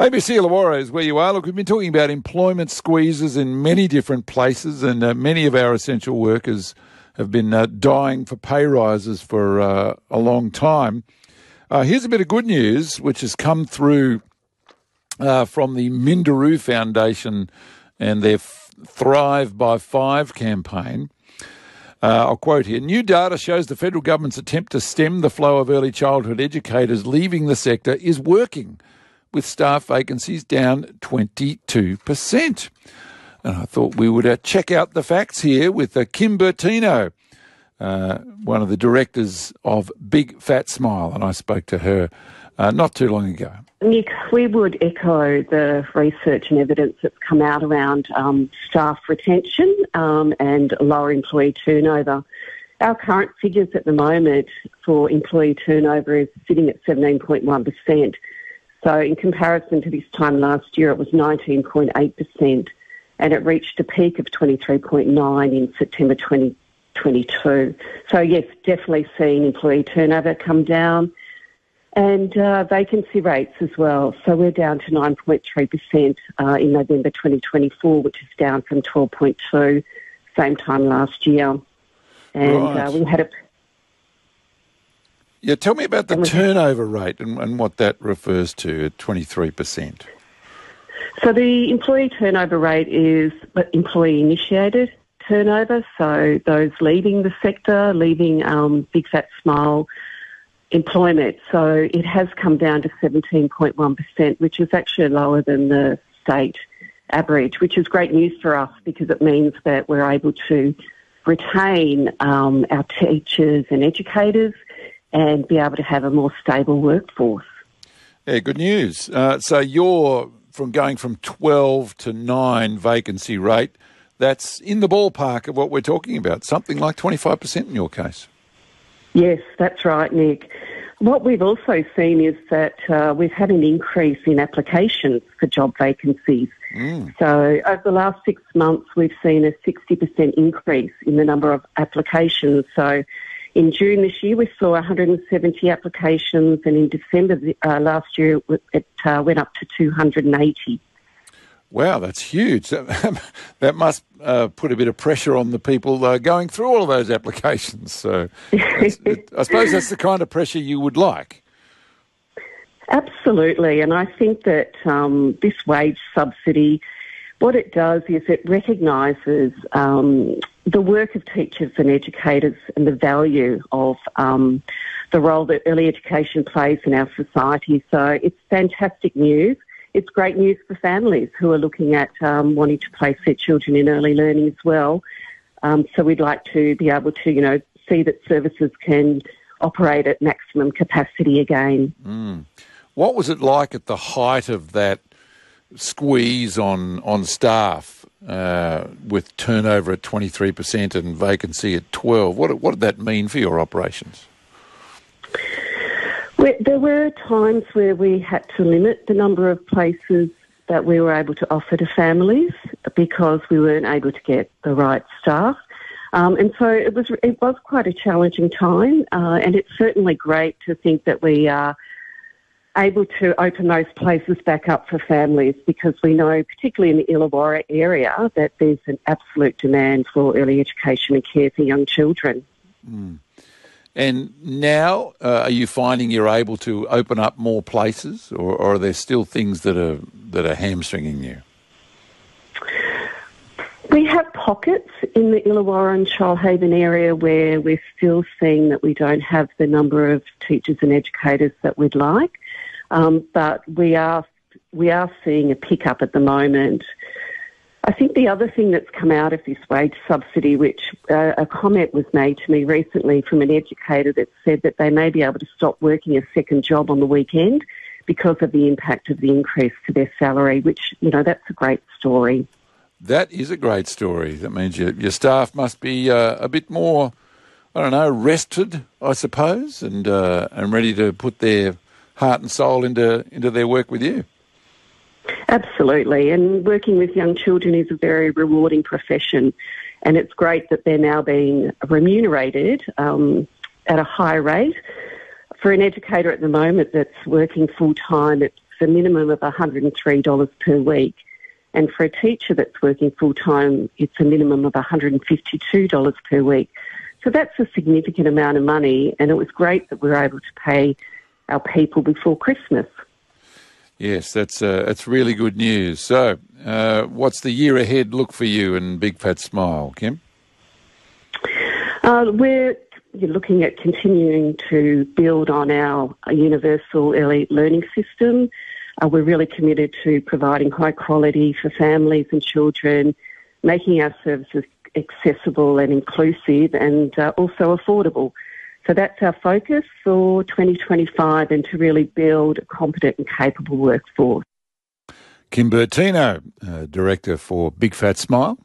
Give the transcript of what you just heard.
ABC Illawarra is where you are. Look, we've been talking about employment squeezes in many different places, and many of our essential workers have been dying for pay rises for a long time. Here's a bit of good news, which has come through from the Minderoo Foundation and their Thrive by 5 campaign. I'll quote here. New data shows the federal government's attempt to stem the flow of early childhood educators leaving the sector is working, with staff vacancies down 22%. And I thought we would check out the facts here with Kim Bertino, one of the directors of Big Fat Smile, and I spoke to her not too long ago. Nick, we would echo the research and evidence that's come out around staff retention and lower employee turnover. Our current figures at the moment for employee turnover is sitting at 17.1%. So in comparison to this time last year, it was 19.8%, and it reached a peak of 23.9% in September 2022. So yes, definitely seeing employee turnover come down, and vacancy rates as well. So we're down to 9.3% in November 2024, which is down from 12.2% same time last year. And right. We had a... Yeah, tell me about the turnover rate and what that refers to at 23%. So the employee turnover rate is employee-initiated turnover, so those leaving the sector, leaving Big Fat Smile employment. So it has come down to 17.1%, which is actually lower than the state average, which is great news for us because it means that we're able to retain our teachers and educators and be able to have a more stable workforce. Yeah, good news. So you're going from 12 to 9 vacancy rate. That's in the ballpark of what we're talking about, something like 25% in your case. Yes, that's right, Nick. What we've also seen is that we've had an increase in applications for job vacancies. So over the last 6 months, we've seen a 60% increase in the number of applications. So in June this year, we saw 170 applications, and in December last year, it went up to 280. Wow, that's huge. That must put a bit of pressure on the people going through all of those applications. So I suppose that's the kind of pressure you would like. Absolutely, and I think that this wage subsidy, what it does is it recognises the work of teachers and educators and the value of the role that early education plays in our society. So it's fantastic news. It's great news for families who are looking at wanting to place their children in early learning as well. So we'd like to be able to, see that services can operate at maximum capacity again. What was it like at the height of that squeeze on staff with turnover at 23% and vacancy at 12%? What did that mean for your operations? There were times where we had to limit the number of places that we were able to offer to families because we weren't able to get the right staff. And so it was quite a challenging time, and it's certainly great to think that we are able to open those places back up for families because we know, particularly in the Illawarra area, that there's an absolute demand for early education and care for young children. And now, are you finding you're able to open up more places, or are there still things that are hamstringing you? We have pockets in the Illawarra and Shoalhaven area where we're still seeing that we don't have the number of teachers and educators that we'd like, but we are seeing a pickup at the moment. I think the other thing that's come out of this wage subsidy, which a comment was made to me recently from an educator that said that they may be able to stop working a second job on the weekend because of the impact of the increase to their salary, which, that's a great story. That is a great story. That means your staff must be a bit more, rested, I suppose, and ready to put their heart and soul into their work with you. Absolutely, and working with young children is a very rewarding profession, and it's great that they're now being remunerated at a high rate. For an educator at the moment that's working full-time, it's a minimum of $103 per week. And for a teacher that's working full-time, it's a minimum of $152 per week. So that's a significant amount of money, and it was great that we were able to pay our people before Christmas. Yes, that's really good news. So what's the year ahead look for you and Big Fat Smile, Kim? We're looking at continuing to build on our universal elite learning system. We're really committed to providing high quality for families and children, making our services accessible and inclusive and also affordable. So that's our focus for 2025, and to really build a competent and capable workforce. Kim Bertino, Director for Big Fat Smile.